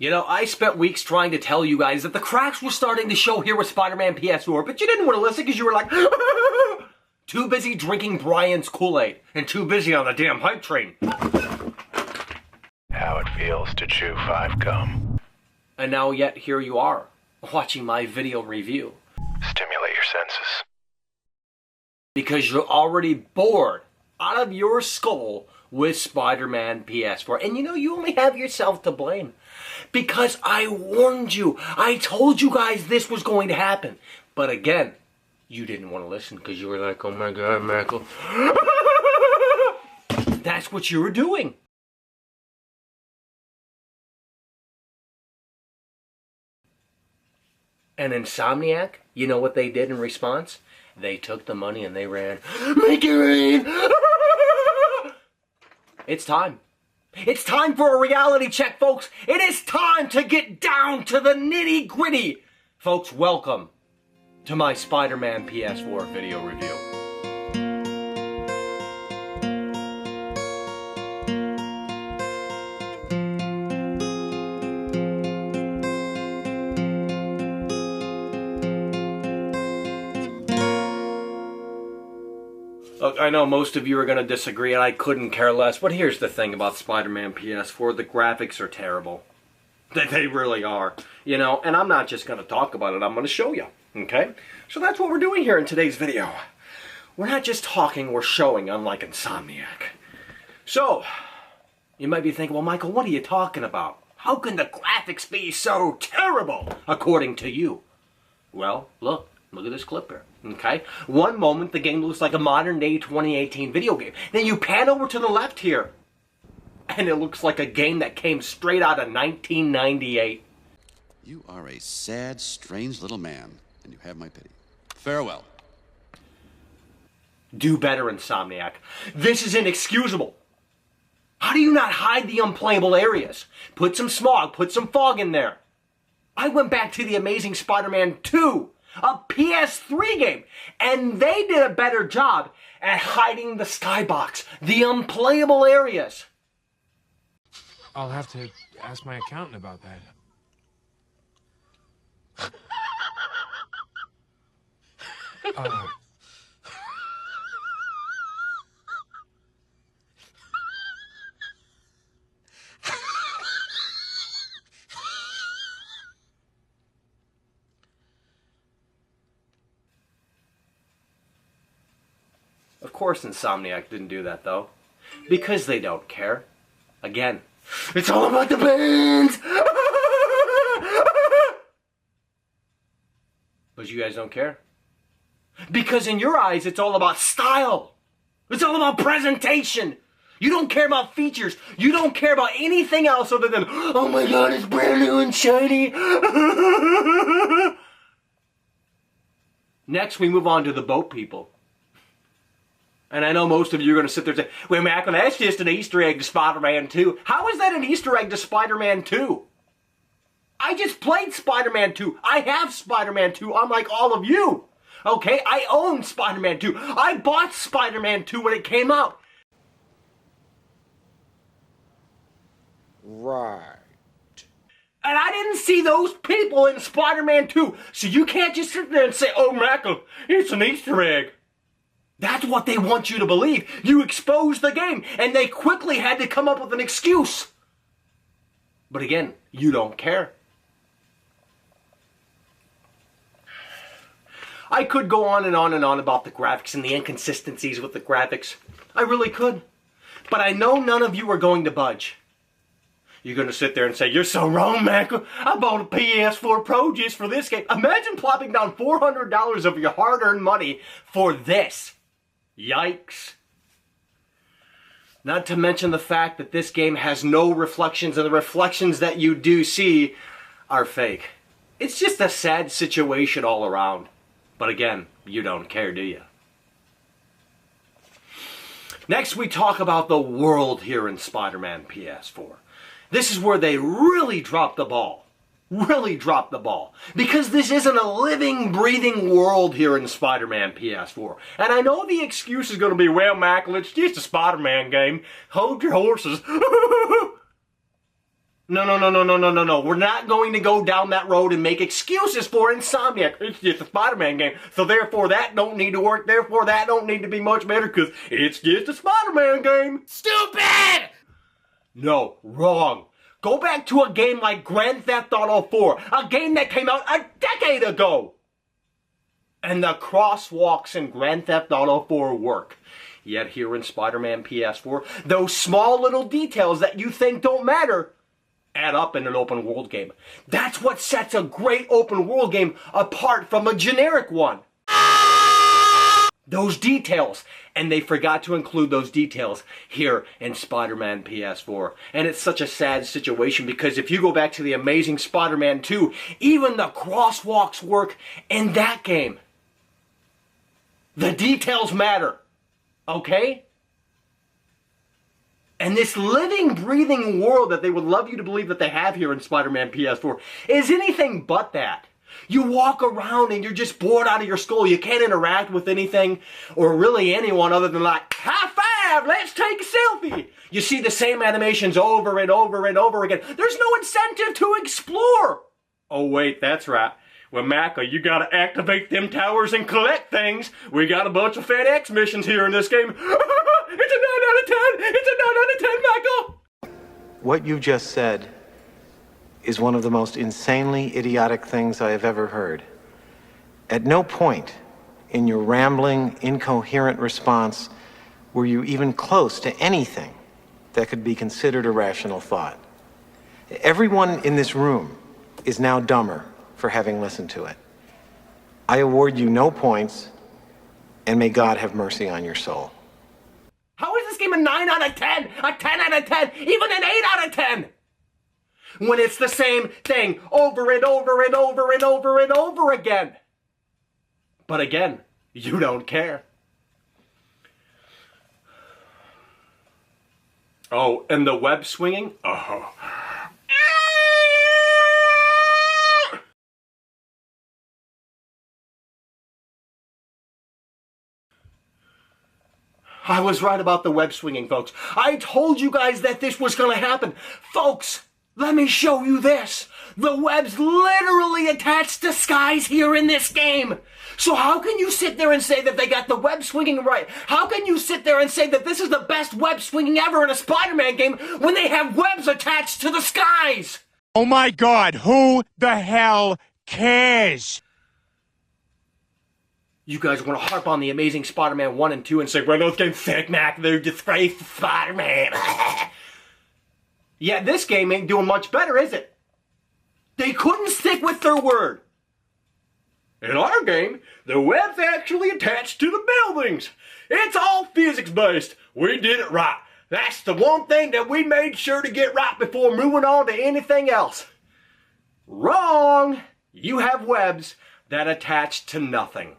You know, I spent weeks trying to tell you guys that the cracks were starting to show here with Spider-Man PS4, but you didn't want to listen because you were like, too busy drinking Brian's Kool-Aid and too busy on the damn hype train. How it feels to chew 5 gum. And now yet here you are, watching my video review. Stimulate your senses. Because you're already bored out of your skull with Spider-Man PS4. And you know, you only have yourself to blame. Because I warned you. I told you guys this was going to happen. But again, you didn't want to listen because you were like, oh my God, Michael. That's what you were doing. And Insomniac, you know what they did in response? They took the money and they ran, make it rain! It's time. It's time for a reality check, folks. It is time to get down to the nitty gritty. Folks, welcome to my Spider-Man PS4 video review. Look, I know most of you are going to disagree, and I couldn't care less, but here's the thing about Spider-Man PS4. The graphics are terrible. They really are. You know, and I'm not just going to talk about it, I'm going to show you. Okay? So that's what we're doing here in today's video. We're not just talking, we're showing, unlike Insomniac. So, you might be thinking, well, Michael, what are you talking about? How can the graphics be so terrible, according to you? Well, look at this clip here. Okay? One moment, the game looks like a modern-day 2018 video game. Then you pan over to the left here, and it looks like a game that came straight out of 1998. You are a sad, strange little man, and you have my pity. Farewell. Do better, Insomniac. This is inexcusable. How do you not hide the unplayable areas? Put some smog, put some fog in there. I went back to the Amazing Spider-Man 2, a PS3 game, and they did a better job at hiding the skybox, the unplayable areas. I'll have to ask my accountant about that. Of course Insomniac didn't do that, though. Because they don't care. Again, it's all about the bands! But you guys don't care. Because in your eyes, it's all about style. It's all about presentation. You don't care about features. You don't care about anything else other than, oh my God, it's brand new and shiny. Next, we move on to the boat people. And I know most of you are going to sit there and say, wait, Michael, that's just an Easter egg to Spider-Man 2. How is that an Easter egg to Spider-Man 2? I just played Spider-Man 2. I have Spider-Man 2, unlike all of you. Okay, I own Spider-Man 2. I bought Spider-Man 2 when it came out. Right. And I didn't see those people in Spider-Man 2. So you can't just sit there and say, oh, Michael, it's an Easter egg. That's what they want you to believe. You exposed the game, and they quickly had to come up with an excuse. But again, you don't care. I could go on and on and on about the graphics and the inconsistencies with the graphics. I really could. But I know none of you are going to budge. You're going to sit there and say, you're so wrong, Michael. I bought a PS4 Pro just for this game. Imagine plopping down $400 of your hard-earned money for this. Yikes. Not to mention the fact that this game has no reflections, and the reflections that you do see are fake. It's just a sad situation all around. But again, you don't care, do you? Next, we talk about the world here in Spider-Man PS4. This is where they really drop the ball. Really drop the ball. Because this isn't a living, breathing world here in Spider-Man PS4. And I know the excuse is going to be, well, Michael, it's just a Spider-Man game. Hold your horses. No. We're not going to go down that road and make excuses for Insomniac. It's just a Spider-Man game, so therefore that don't need to work, therefore that don't need to be much better, because it's just a Spider-Man game. Stupid! No, wrong. Go back to a game like Grand Theft Auto 4, a game that came out a decade ago. And the crosswalks in Grand Theft Auto 4 work. Yet here in Spider-Man PS4, those small little details that you think don't matter add up in an open world game. That's what sets a great open world game apart from a generic one. Those details. And they forgot to include those details here in Spider-Man PS4. And it's such a sad situation because if you go back to the Amazing Spider-Man 2, even the crosswalks work in that game. The details matter. Okay? And this living, breathing world that they would love you to believe that they have here in Spider-Man PS4 is anything but that. You walk around and you're just bored out of your skull. You can't interact with anything or really anyone other than like, high five, let's take a selfie. You see the same animations over and over and over again. There's no incentive to explore. Oh wait, that's right. Well, Macca, you gotta activate them towers and collect things. We got a bunch of FedEx missions here in this game. It's a 9 out of 10. It's a 9 out of 10, Macca. What you just said is one of the most insanely idiotic things I have ever heard. At no point in your rambling, incoherent response were you even close to anything that could be considered a rational thought. Everyone in this room is now dumber for having listened to it. I award you no points, and may God have mercy on your soul. How is this game a 9 out of 10? A 10 out of 10? Even an 8 out of 10? When it's the same thing over and over and over and over and over again. But again, you don't care. Oh, and the web swinging? Oh. I was right about the web swinging, folks. I told you guys that this was going to happen. Folks, let me show you this. The web's literally attached to skies here in this game. So how can you sit there and say that they got the web swinging right? How can you sit there and say that this is the best web swinging ever in a Spider-Man game when they have webs attached to the skies? Oh my God, who the hell cares? You guys want to harp on the Amazing Spider-Man 1 and 2 and say, well, those games sick, Mac, they're disgraced to Spider-Man. Yeah, this game ain't doing much better, is it? They couldn't stick with their word. In our game, the web's actually attached to the buildings. It's all physics-based. We did it right. That's the one thing that we made sure to get right before moving on to anything else. Wrong! You have webs that attach to nothing.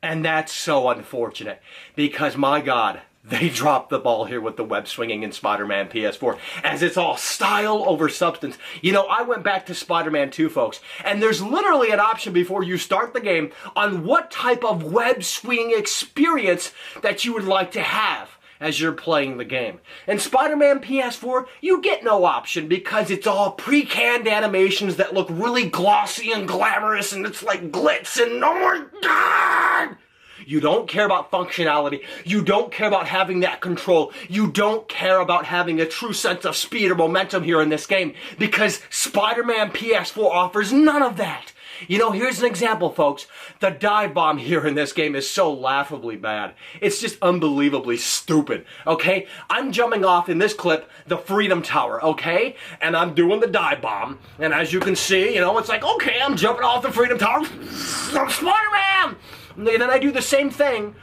And that's so unfortunate, because my God, they dropped the ball here with the web swinging in Spider-Man PS4, as it's all style over substance. You know, I went back to Spider-Man 2, folks, and there's literally an option before you start the game on what type of web swinging experience that you would like to have as you're playing the game. In Spider-Man PS4, you get no option because it's all pre-canned animations that look really glossy and glamorous, and it's like glitz, and oh my God! You don't care about functionality. You don't care about having that control. You don't care about having a true sense of speed or momentum here in this game, because Spider-Man PS4 offers none of that. You know, here's an example, folks. The dive bomb here in this game is so laughably bad. It's just unbelievably stupid, okay? I'm jumping off in this clip the Freedom Tower, okay? And I'm doing the dive bomb. And as you can see, you know, it's like, okay, I'm jumping off the Freedom Tower. I'm Spider-Man! And then I do the same thing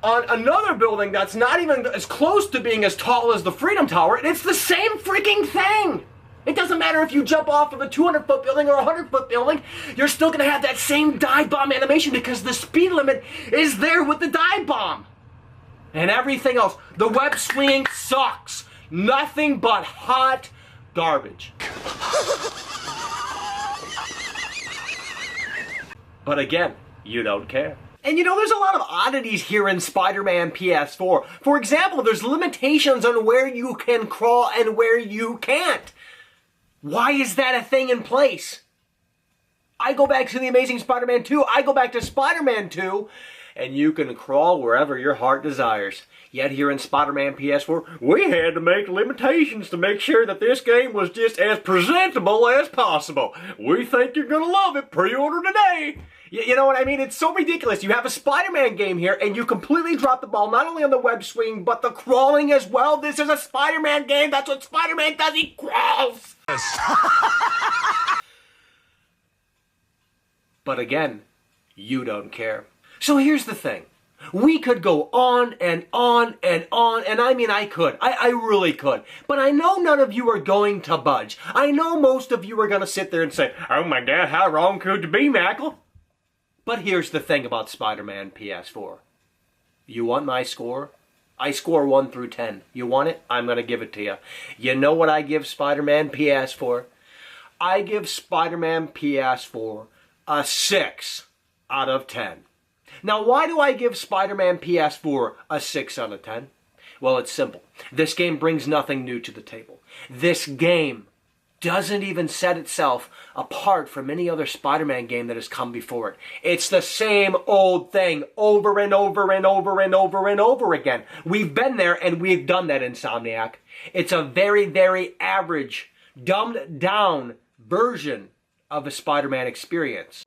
on another building that's not even as close to being as tall as the Freedom Tower, and it's the same freaking thing! It doesn't matter if you jump off of a 200-foot building or a 100-foot building, you're still going to have that same dive bomb animation because the speed limit is there with the dive bomb. And everything else. The web swinging sucks. Nothing but hot garbage. But again, you don't care. And you know, there's a lot of oddities here in Spider-Man PS4. For example, there's limitations on where you can crawl and where you can't. Why is that a thing in place? I go back to The Amazing Spider-Man 2, I go back to Spider-Man 2, and you can crawl wherever your heart desires. Yet here in Spider-Man PS4, we had to make limitations to make sure that this game was just as presentable as possible. We think you're gonna love it. Pre-order today. You know what I mean? It's so ridiculous. You have a Spider-Man game here, and you completely drop the ball, not only on the web swing, but the crawling as well. This is a Spider-Man game. That's what Spider-Man does. He crawls. But again, you don't care. So here's the thing. We could go on and on and on, and I mean I could. I really could. But I know none of you are going to budge. I know most of you are going to sit there and say, oh my God, how wrong could you be, Mackle? But here's the thing about Spider-Man PS4. You want my score? I score 1 through 10. You want it? I'm going to give it to you. You know what I give Spider-Man PS4? I give Spider-Man PS4 a 6 out of 10. Now, why do I give Spider-Man PS4 a 6 out of 10? Well, it's simple. This game brings nothing new to the table. This game doesn't even set itself apart from any other Spider-Man game that has come before it. It's the same old thing over and over and over and over and over again. We've been there and we've done that, Insomniac. It's a very, very average, dumbed down version of a Spider-Man experience.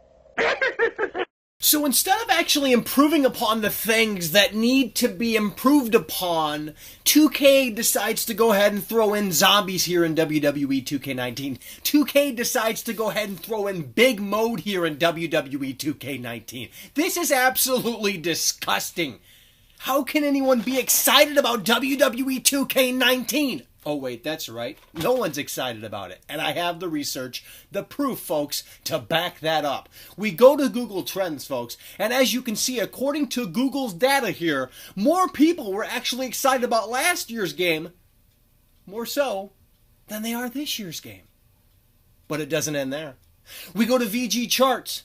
So instead of actually improving upon the things that need to be improved upon, 2K decides to go ahead and throw in zombies here in WWE 2K19. 2K decides to go ahead and throw in big mode here in WWE 2K19. This is absolutely disgusting. How can anyone be excited about WWE 2K19? Oh wait, that's right. No one's excited about it. And I have the research, the proof, folks, to back that up. We go to Google Trends, folks, and as you can see, according to Google's data here, more people were actually excited about last year's game, more so, than they are this year's game. But it doesn't end there. We go to VG Charts.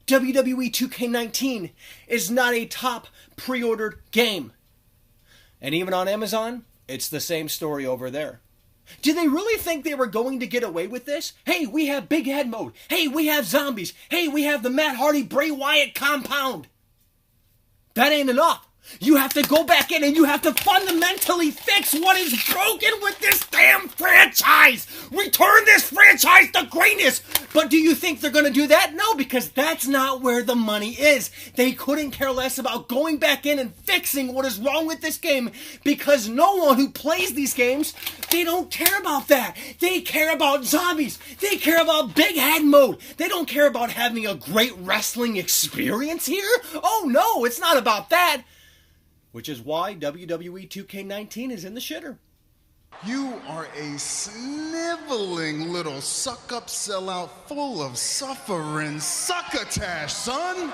WWE 2K19 is not a top pre-ordered game. And even on Amazon, it's the same story over there. Did they really think they were going to get away with this? Hey, we have big head mode. Hey, we have zombies. Hey, we have the Matt Hardy Bray Wyatt compound. That ain't enough. You have to go back in and you have to fundamentally fix what is broken with this damn franchise. Return this franchise to greatness. But do you think they're going to do that? No, because that's not where the money is. They couldn't care less about going back in and fixing what is wrong with this game because no one who plays these games, they don't care about that. They care about zombies. They care about big head mode. They don't care about having a great wrestling experience here. Oh no, it's not about that. Which is why WWE 2K19 is in the shitter. You are a sniveling little suck-up sellout full of suffering succotash, son!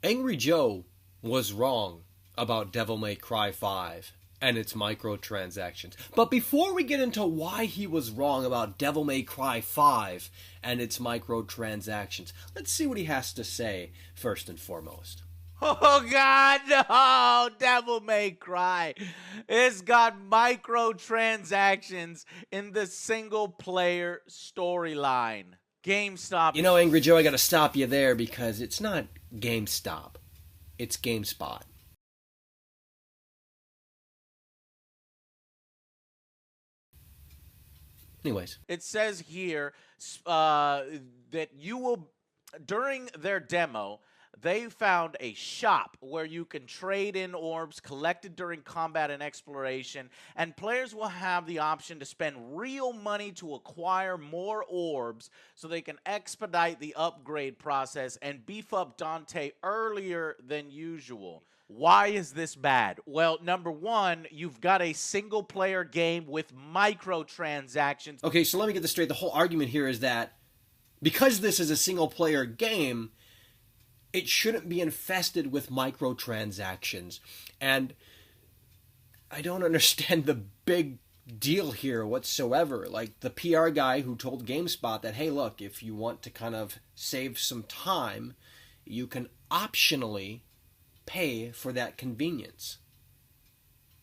Angry Joe was wrong about Devil May Cry 5 and its microtransactions. But before we get into why he was wrong about Devil May Cry 5 and its microtransactions, let's see what he has to say first and foremost. Oh God, no! Devil May Cry. It's got microtransactions in the single-player storyline. GameStop. You know, Angry Joe, I gotta stop you there because it's not GameStop. It's GameSpot. Anyways. It says here that you will, during their demo, they found a shop where you can trade in orbs collected during combat and exploration, and players will have the option to spend real money to acquire more orbs so they can expedite the upgrade process and beef up Dante earlier than usual. Why is this bad? Well, number one, you've got a single-player game with microtransactions. Okay, so let me get this straight. The whole argument here is that because this is a single-player game, it shouldn't be infested with microtransactions. And I don't understand the big deal here whatsoever. Like the PR guy who told GameSpot that, hey, look, if you want to kind of save some time, you can optionally pay for that convenience.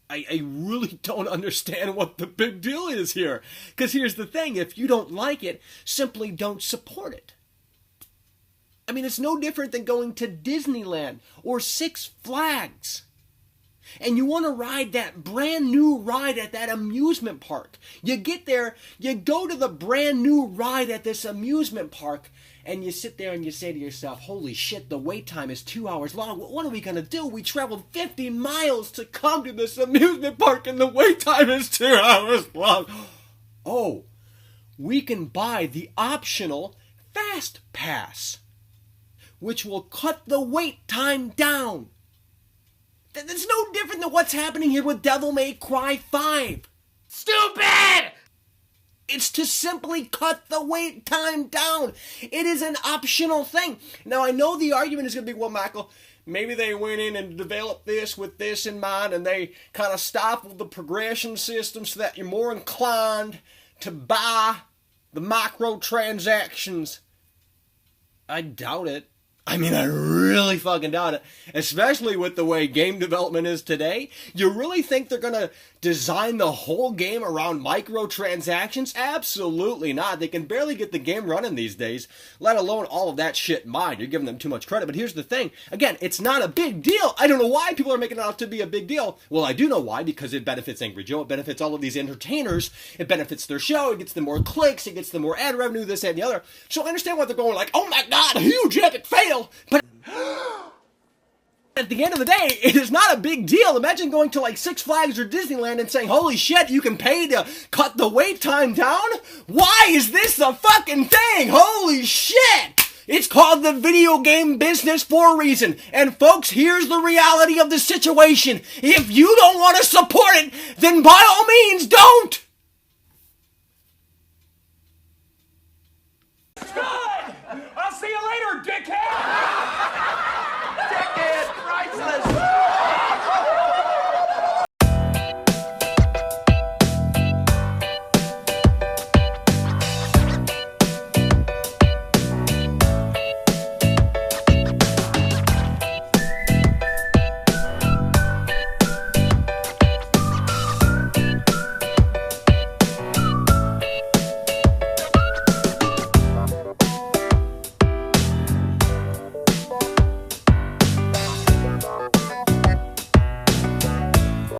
I really don't understand what the big deal is here. Because here's the thing, if you don't like it, simply don't support it. I mean, it's no different than going to Disneyland or Six Flags. And you want to ride that brand new ride at that amusement park. You get there, you go to the brand new ride at this amusement park, and you sit there and you say to yourself, holy shit, the wait time is 2 hours long. What are we going to do? We traveled 50 miles to come to this amusement park and the wait time is 2 hours long. Oh, we can buy the optional Fast Pass, which will cut the wait time down. That's no different than what's happening here with Devil May Cry 5. Stupid! It's to simply cut the wait time down. It is an optional thing. Now, I know the argument is going to be, well, Michael, maybe they went in and developed this with this in mind, and they kind of stopped the progression system so that you're more inclined to buy the microtransactions. I doubt it. I mean, I really fucking doubt it. Especially with the way game development is today. You really think they're going to design the whole game around microtransactions? Absolutely not. They can barely get the game running these days, let alone all of that shit in mind. You're giving them too much credit. But here's the thing. Again, it's not a big deal. I don't know why people are making it out to be a big deal. Well, I do know why, because it benefits Angry Joe. It benefits all of these entertainers. It benefits their show. It gets them more clicks. It gets them more ad revenue, this, that, and the other. So I understand why they're going like, oh my God, a huge epic fail. But at the end of the day, it is not a big deal. Imagine going to like Six Flags or Disneyland and saying, holy shit, you can pay to cut the wait time down? Why is this a fucking thing? Holy shit! It's called the video game business for a reason. And folks, here's the reality of the situation. If you don't want to support it, then by all means, don't!